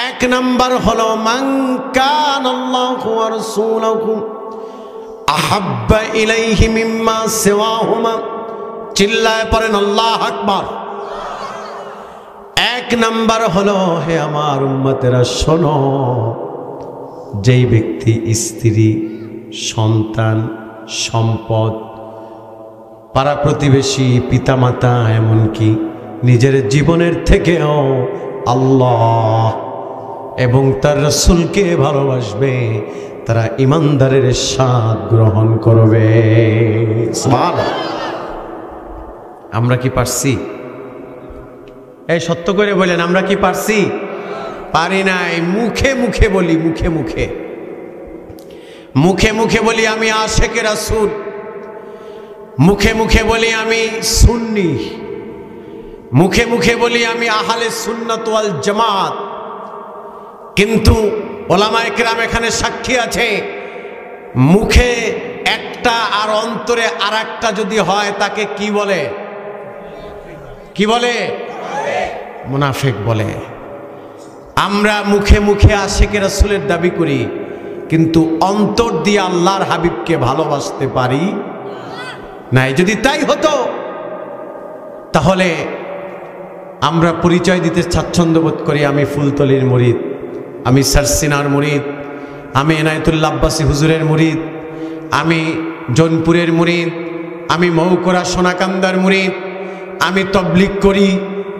এক নাম্বার হলো মান কানাল্লাহু ওয়া রাসূলুহু আহাব্বা ইলাইহি মিম্মা সিওয়াহুমা। চিল্লায় পড়েন আল্লাহু আকবার। এক নাম্বার হলো, হে আমার উম্মতেরা শোনো, যেই ব্যক্তি স্ত্রী, সন্তান, সম্পদ, পাড়া প্রতিবেশী, পিতামাতা, এমনকি নিজের জীবনের থেকেও আল্লাহ এবং তার রাসূলকে ভালোবাসবে, তারা ইমানদারের স্বাদ গ্রহণ করবে। সুবহানাল্লাহ। আমরা কি পারছি? এই সত্য করে বলেন, আমরা কি পারছি? পারি নাই। মুখে মুখে বলি, মুখে মুখে মুখে মুখে বলি আমি আশেকে রাসূল, মুখে মুখে বলি আমি সুন্নি, মুখে মুখে বলি আমি আহলে সুন্নাত ওয়াল জামাত, কিন্তু ওলামায়ে কেরাম এখানে সাক্ষী আছে, মুখে একটা আর অন্তরে আর একটা যদি হয় তাকে কি বলে? কি বলে? মুনাফিক বলে। আমরা মুখে মুখে আশিকে রাসূলের দাবি করি, কিন্তু অন্তর দিয়ে আল্লাহর হাবিবকে ভালোবাসতে পারি না। যদি তাই হতো তাহলে আমরা পরিচয় দিতে স্বাচ্ছন্দ্য বোধ করি, আমি ফুলতলির মুরিদ, আমি সারসিনার মুরিদ, আমি এনায়েতুল্লাহ আব্বাসী হুজুরের মুরিদ, আমি জৌনপুরের মুরিদ, আমি মৌকরা সোনাকান্দার মুরিদ, আমি তবলিগ করি,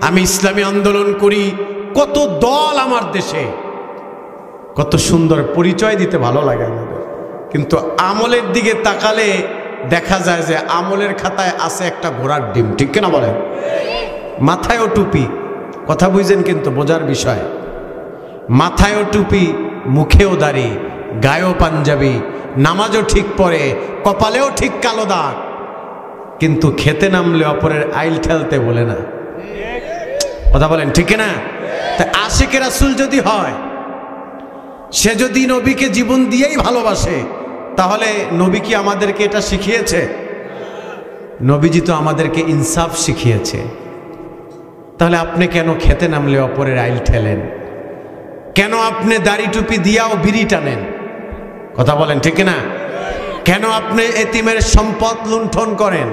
আমি ইসলামী আন্দোলন করি। কত দল আমার দেশে, কত সুন্দর পরিচয় দিতে ভালো লাগে আমাদের, কিন্তু আমলের দিকে তাকালে দেখা যায় যে আমলের খাতায় আছে একটা ঘোড়ার ডিম। ঠিক কিনা বলেন? মাথায়ও টুপি, কথা বুঝছেন কিন্তু বোঝার বিষয়, মাথায়ও টুপি, মুখেও দাড়ি, গায়েও পাঞ্জাবি, নামাজও ঠিক পড়ে, কপালেও ঠিক কালো দাগ, কিন্তু খেতে নামলে অপরের আইল ঠেলতে বলে না। কথা বলেন ঠিক না? তা আশিকে রাসূল যদি হয়, সে যদি নবীকে জীবন দিয়েই ভালোবাসে, তাহলে নবী কি আমাদেরকে এটা শিখিয়েছে? নবীজি তো আমাদেরকে ইনসাফ শিখিয়েছে। তাহলে আপনি কেন খেতে নামলে অপরের আইল ঠেলেন? কেন আপনি দাড়ি টুপি দিয়াও বিড়ি টানেন? কথা বলেন ঠিক না? কেন আপনি এতিমের সম্পদ লুণ্ঠন করেন?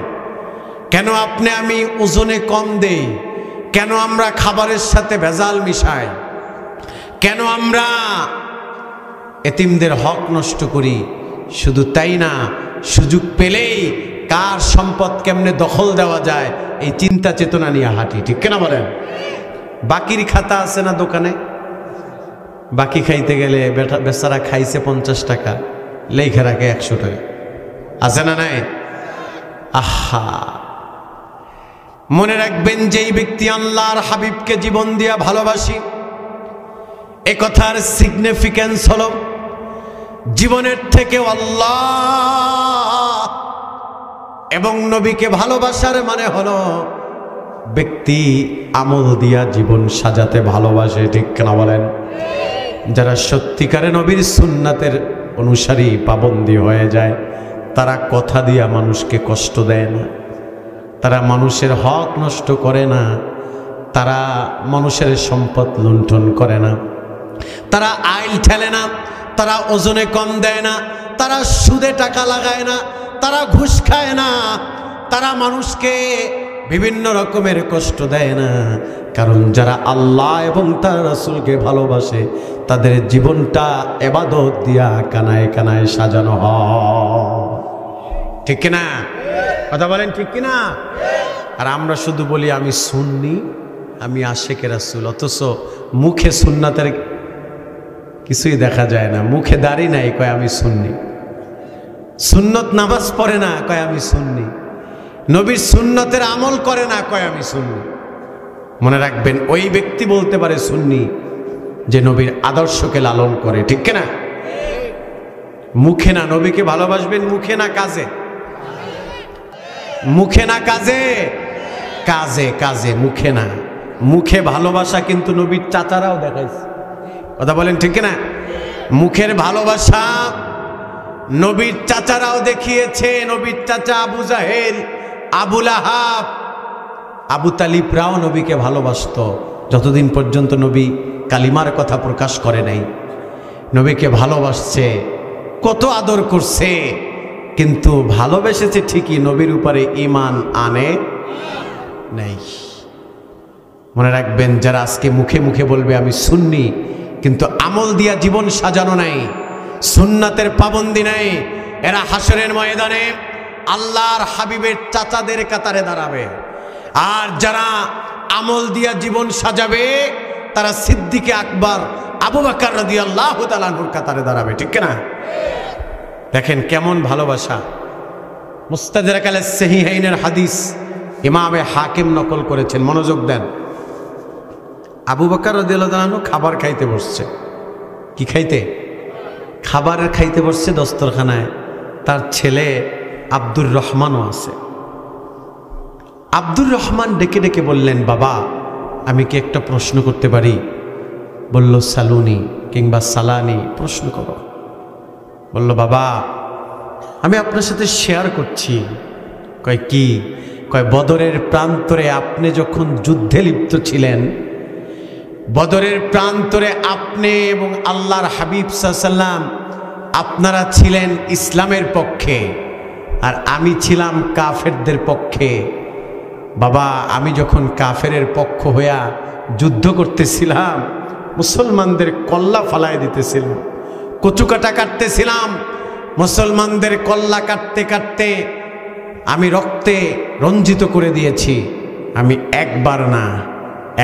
কেন আপনি আমি ওজনে কম দেই? কেন আমরা খাবারের সাথে ভেজাল মিশাই? কেন আমরা এতিমদের হক নষ্ট করি? শুধু তাই না, সুযোগ পেলেই কার সম্পদ কেমনে দখল দেওয়া যায় এই চিন্তা চেতনা নিয়ে হাঁটি। ঠিক কিনা বলেন? বাকির খাতা আছে না দোকানে, বাকি খাইতে গেলে বেচারা খাইছে 50 টাকা, লেখা রাখে 100 টাকা, আছে না নাই? আহা, মনে রাখবেন, যেই ব্যক্তি আল্লাহর হাবিবকে জীবন দিয়া ভালোবাসি, এ কথার সিগনিফিকেন্স হলো জীবনের থেকে আল্লাহ এবং নবীকে ভালোবাসার মানে হলো ব্যক্তি আমল দিয়া জীবন সাজাতে ভালোবাসে। ঠিক না বলেন? যারা সত্যিকারে নবীর সুন্নাতের অনুসারী, পাবন্দী হয়ে যায়, তারা কথা দিয়া মানুষকে কষ্ট দেয় না, তারা মানুষের হক নষ্ট করে না, তারা মানুষের সম্পদ লুণ্ঠন করে না, তারা আইল ঠেলে না, তারা ওজনে কম দেয় না, তারা সুদে টাকা লাগায় না, তারা ঘুষ খায় না, তারা মানুষকে বিভিন্ন রকমের কষ্ট দেয় না। কারণ যারা আল্লাহ এবং তার রাসূলকে ভালোবাসে, তাদের জীবনটা ইবাদত দিয়া কানায় কানায় সাজানো হয়। ঠিক কিনা? কথা বলেন ঠিক কিনা? আর আমরা শুধু বলি আমি সুন্নি, আমি আশিকে রাসূল, অথচ মুখে সুন্নাতের কিছুই দেখা যায় না। মুখে দাড়ি নাই, কয় আমি সুন্নি। সুন্নত নামাজ পড়ে না, কয় আমি সুন্নি। নবীর সুন্নতের আমল করে না, কয় আমি সুন্নি। মনে রাখবেন, ওই ব্যক্তি বলতে পারে সুন্নি যে নবীর আদর্শকে লালন করে। ঠিক কিনা? মুখে না, নবীকে ভালোবাসবেন মুখে না কাজে, মুখে না কাজে, কাজে কাজে, মুখে না। মুখে ভালোবাসা কিন্তু নবীর চাচারাও দেখাইছে। কথা বলেন ঠিক না? মুখের ভালোবাসা নবীর চাচারাও দেখিয়েছে। নবীর চাচা আবু জাহেল, আবু লাহাব, আবু তালিবরাও নবীকে ভালোবাসত, যতদিন পর্যন্ত নবী কালিমার কথা প্রকাশ করে নাই, নবীকে ভালোবাসছে, কত আদর করছে, কিন্তু ভালোবেসেছে ঠিকই, নবীর উপরে ঈমান আনে নাই। মনে রাখবেন, যারা আজকে মুখে মুখে বলবে আমি সুন্নি, কিন্তু আমল দিয়া জীবন সাজানো নাই, সুন্নাতের পাবন্দি নাই, এরা হাসরের ময়দানে আল্লাহর হাবিবের চাচাদের কাতারে দাঁড়াবে। আর যারা আমল দিয়া জীবন সাজাবে তারা সিদ্দিকে আকবর আবু বকর রাদিয়াল্লাহু তাআলা আনহুর কাতারে দাঁড়াবে। ঠিক না? দেখেন কেমন ভালোবাসা। মুস্তাদরাক আলাস সহিহাইনের হাদিস ইমামে হাকিম নকল করেছেন, মনোযোগ দেন। আবু বকর রাদিয়াল্লাহু তাআলা আনহু খাবার খাইতে বসছে। কি খাইতে? খাবার খাইতে বসছে দস্তরখানায়। তার ছেলে আব্দুর রহমানও আছে। আব্দুর রহমান ডেকে ডেকে বললেন, বাবা আমি কি একটা প্রশ্ন করতে পারি? বলল, সালুনি কিংবা সালানি, প্রশ্ন করো। বলল, বাবা আমি আপনার সাথে শেয়ার করছি। কয় কি? কয় বদরের প্রান্তরে আপনি যখন যুদ্ধে লিপ্ত ছিলেন, বদরের প্রান্তরে আপনি এবং আল্লাহর হাবিব সাল্লাল্লাহু আলাইহি ওয়াসাল্লাম আপনারা ছিলেন ইসলামের পক্ষে, আর আমি ছিলাম কাফেরদের পক্ষে। বাবা আমি যখন কাফেরের পক্ষ হইয়া যুদ্ধ করতেছিলাম, মুসলমানদের কল্লা ফালায় দিতেছিলাম, কচুকাটা কাটতেছিলাম, মুসলমানদের কল্লা কাটতে কাটতে আমি রক্তে রঞ্জিত করে দিয়েছি। আমি একবার না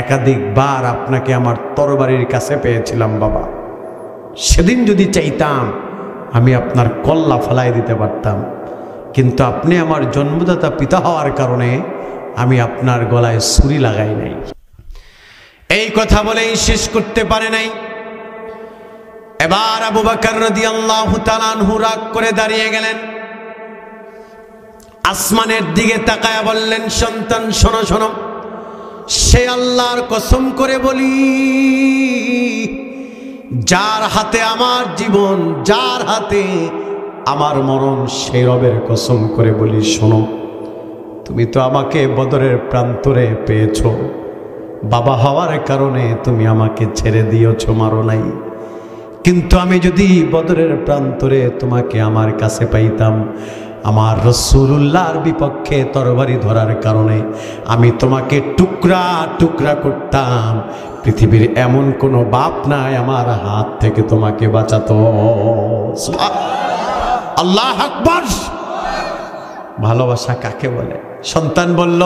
একাধিকবার আপনাকে আমার তরবারির কাছে পেয়েছিলাম বাবা। সেদিন যদি চাইতাম আমি আপনার কল্লা ফালায় দিতে পারতাম, কিন্তু আপনি আমার জন্মদাতা পিতা হওয়ার কারণে আমি আপনার গলায় ছুরি লাগাই নাই। এই কথা বলেই শেষ করতে পারে নাই। এবার আবু বকর রাদিয়াল্লাহু তাআলা আনহু রাগ করে দাঁড়িয়ে গেলেন, আসমানের দিকে তাকায়া বললেন, সন্তান শোনো শোনো, সে আল্লাহর কসম করে বলি যার হাতে আমার জীবন, যার হাতে আমার মরণ, সেই রবের কসম করে বলি শোনো, তুমি তো আমাকে বদরের প্রান্তরে পেয়েছো, বাবা হওয়ার কারণে তুমি আমাকে ছেড়ে দিয়েছো, মারো নাই। কিন্তু আমি যদি বদরের প্রান্তরে তোমাকে আমার কাছে পাইতাম, আমার রাসূলুল্লাহর বিপক্ষে তরবারি ধরার কারণে আমি তোমাকে টুকরা টুকরা করতাম। পৃথিবীর এমন কোনো বাপ নাই আমার হাত থেকে তোমাকে বাঁচাতো। আল্লাহু আকবার। ভালোবাসা কাকে বলে? সন্তান বলল,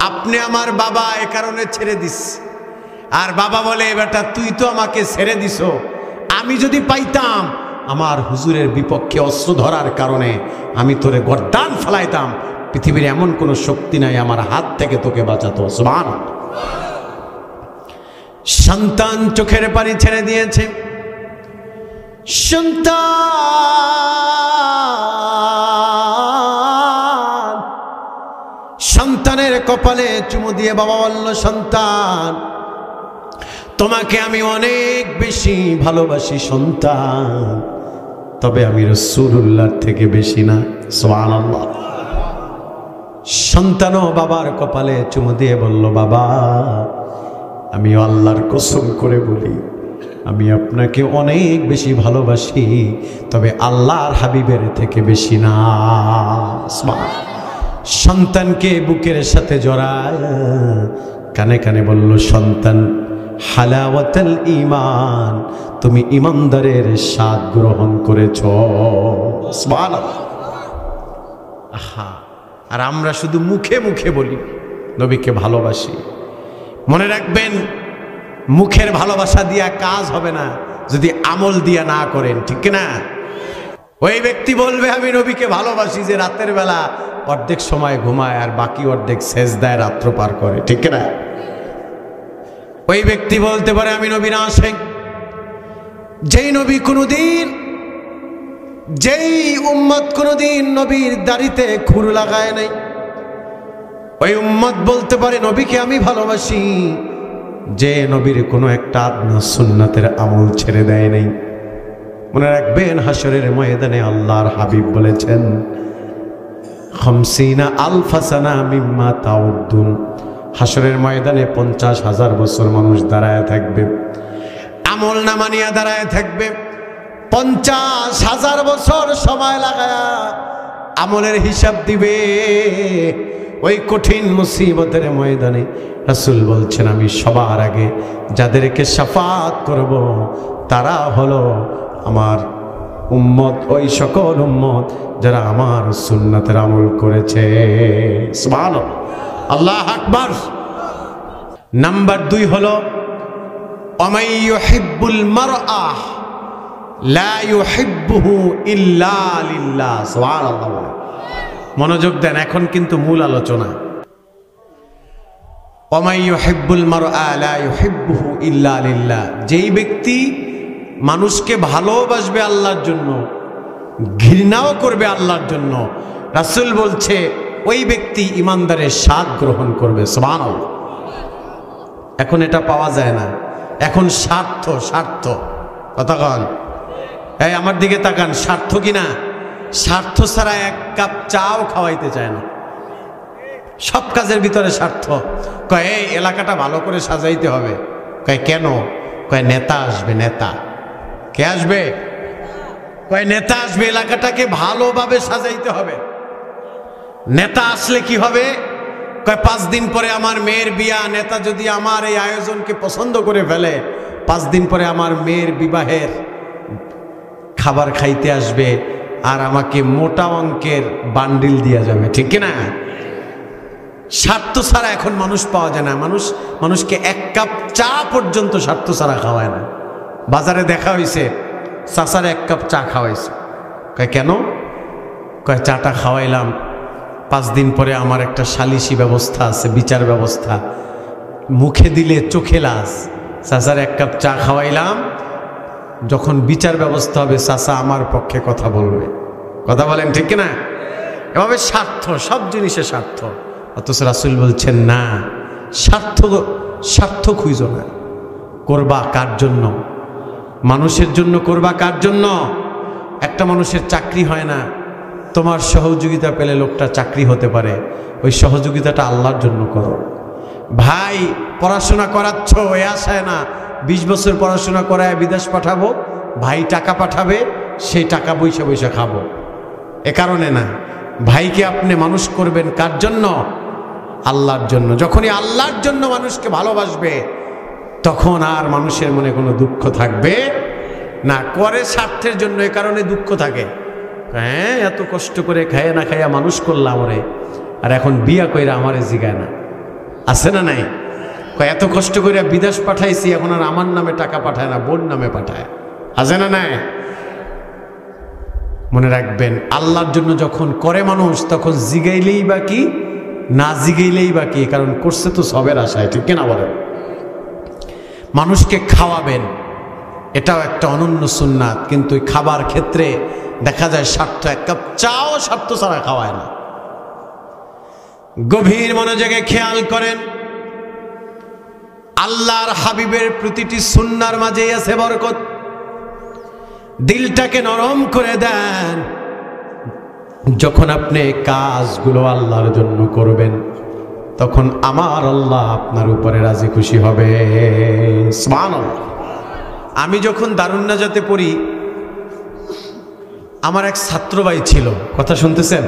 আপনি আমার বাবা, এ কারণে ছেড়ে দিস। আর বাবা বলে, বেটা তুই তো আমাকে ছেড়ে দিছো, আমি যদি পাইতাম আমার হুজুরের বিপক্ষে অস্ত্র ধরার কারণে আমি তোরে গর্দান ফেলাইতাম, পৃথিবীর এমন কোনো শক্তি নাই আমার হাত থেকে তোকে বাঁচাতো। সুবহানাল্লাহ। সন্তান চোখের পানি ছেড়ে দিয়েছে। সন্তানের কপালে চুমু দিয়ে বাবা বলল, সন্তান তোমাকে আমি অনেক বেশি ভালোবাসি সন্তান, তবে আমি রাসূলুল্লাহর থেকে বেশি না। সুবহানাল্লাহ। সন্তানও বাবার কপালে চুমু দিয়ে বলল, বাবা আমি আল্লাহর কসম করে বলি আমি আপনাকে অনেক বেশি ভালোবাসি, তবে আল্লাহর হাবিবের থেকে বেশি না। সন্তানকে বুকের সাথে জড়ায় কানে কানে বলল, সন্তান হালাওয়াতুল ঈমান, তুমি ঈমানদারের স্বাদ গ্রহণ করেছো। সুবহানাল্লাহ। আহা, আর আমরা শুধু মুখে মুখে বলি নবীকে ভালোবাসি। মনে রাখবেন, মুখের ভালোবাসা দিয়া কাজ হবে না যদি আমল দিয়া না করেন। ঠিক না? ওই ব্যক্তি বলবে আমি নবীকে ভালোবাসি যে রাতের বেলা অর্ধেক সময় ঘুমায় আর বাকি অর্ধেক সেজদায় রাত্র পার করে। ঠিক না? ওই ব্যক্তি বলতে পারে আমি নবীর আশিক, যেই নবী কোনদিন, যেই উম্মত কোনদিন নবীর দাড়িতে খুর লাগায় নাই, ওই উম্মত বলতে পারে নবীকে আমি ভালোবাসি যে নবীর কোনো একটা আদনা সুন্নাতের আমল ছেড়ে দেয় নাই। মনে রাখবেন, হাসরের ময়দানে আল্লাহর হাবিব বলেছেন, খামসিনা আলফা সানা মিম্মা তাউদ্দুন, হাসরের ময়দানে 50,000 বছর মানুষ দাঁড়ায় থাকবে। আমল নামা নিয়ে দাঁড়ায় থাকবে, 50,000 বছর সময় লাগায়া আমলের হিসাব দিবে। ওই কঠিন মুসিবতের ময়দানে রাসূল বলছেন, আমি সবার আগে যাদেরকে শাফাত করব তারা হলো আমার উম্মত, ওই সকল উম্মত যারা আমার সুন্নাতের আমল করেছে। সুবহানাল্লাহ, আল্লাহু আকবার। নাম্বার 2 হলো ওয়ামাই ইউহিব্বুল মারআ লা ইউহিব্বুহু ইল্লা লিল্লাহ। সুবহানাল্লাহ, মনোযোগ দেন, এখন কিন্তু মূল আলোচনা। ওয়ামাই ইউহিব্বুল মারআ লা ইউহিব্বুহু ইল্লা লিল্লাহ, যেই ব্যক্তি মানুষকে ভালোবাসবে আল্লাহর জন্য, ঘৃণাও করবে আল্লাহর জন্য, রাসূল বলছে ওই ব্যক্তি ইমানদারের স্বাদ গ্রহণ করবে। সুবহানাল্লাহ। এখন এটা পাওয়া যায় না, এখন স্বার্থ স্বার্থ। কথা কন, এই আমার দিকে তাকান, স্বার্থ কিনা? স্বার্থ ছাড়া এক কাপ চাও খাওয়াইতে চায় না, সব কাজের ভিতরে স্বার্থ। কয় এই এলাকাটা ভালো করে সাজাইতে হবে। কয় কেন? কয় নেতা আসবে। নেতা কে আসবে? কয় নেতা আসবে, এলাকাটাকে ভালোভাবে সাজাইতে হবে। নেতা আসলে কি হবে? কয় 5 দিন পরে আমার মেয়ের বিয়া, নেতা যদি আমার এই আয়োজনকে পছন্দ করে ফেলে, 5 দিন পরে আমার মেয়ের বিবাহের খাবার খাইতে আসবে আর আমাকে মোটা অঙ্কের বান্ডিল দিয়া যাবে, ঠিক কিনা? স্বার্থ ছাড়া এখন মানুষ পাওয়া যায় না। মানুষকে এক কাপ চা পর্যন্ত স্বার্থ ছাড়া খাওয়ায় না। বাজারে দেখা হয়েছে, চাচার 1 কাপ চা খাওয়াইছে। কয় কেন? কয় চাটা খাওয়াইলাম, 5 দিন পরে আমার একটা সালিশি ব্যবস্থা আছে, বিচার ব্যবস্থা, মুখে দিলে চোখে লাজ। চাচার 1 কাপ চা খাওয়াইলাম, যখন বিচার ব্যবস্থা হবে চাচা আমার পক্ষে কথা বলবে। কথা বলেন ঠিক কিনা? এভাবে স্বার্থ, সব জিনিসে স্বার্থ। অথচ রাসূল বলছেন না, স্বার্থ খুঁজো না। করবা কার জন্য? মানুষের জন্য করবা। কার জন্য? একটা মানুষের চাকরি হয় না, তোমার সহযোগিতা পেলে লোকটা চাকরি হতে পারে, ওই সহযোগিতাটা আল্লাহর জন্য করো। ভাই পড়াশোনা করাচ্ছ, এ আশায় না 20 বছর পড়াশোনা করায় বিদেশ পাঠাবো, ভাই টাকা পাঠাবে, সেই টাকা বৈশা বৈশা খাবো, এ কারণে না। ভাইকে আপনি মানুষ করবেন কার জন্য? আল্লাহর জন্য। যখনই আল্লাহর জন্য মানুষকে ভালোবাসবে, তখন আর মানুষের মনে কোনো দুঃখ থাকবে না। করে স্বার্থের জন্য, এ কারণে দুঃখ থাকে। হ্যাঁ, এত কষ্ট করে খাইয়া না খাইয়া মানুষ করলাম ওরে, আর এখন বিয়া কইরা আমারে জিগায় না। আছে না নাই? এত কষ্ট করে বিদেশ পাঠাইছি, এখন আর আমার নামে টাকা পাঠায় না, বোন নামে পাঠায়। আছে না নাই? মনে রাখবেন, আল্লাহর জন্য যখন করে মানুষ, তখন জিগাইলেই বা কি, না জিগাইলেই বা কি, কারণ করছে তো সবের আশায়, ঠিক কিনা বলেন? মানুষকে খাওয়াবেন, এটাও একটা অনন্য সুন্নাত, কিন্তু ওই খাবার ক্ষেত্রে দেখা যায় স্বার্থ। 1 কাপ চাও স্বার্থ ছাড়া খাওয়ায় না। গভীর মনোযোগে খেয়াল করেন, আল্লাহর হাবিবের প্রতিটি সুন্নার মাঝেই আছে বরকত। দিলটাকে নরম করে দেন। যখন আপনি কাজগুলো আল্লাহর জন্য করবেন, তখন আমার আল্লাহ আপনার উপরে রাজি খুশি হবে। সুবহানাল্লাহ। আমি যখন দারুন নাজাতে পড়ি, আমার এক ছাত্র ভাই ছিল, কথা শুনতেছেন?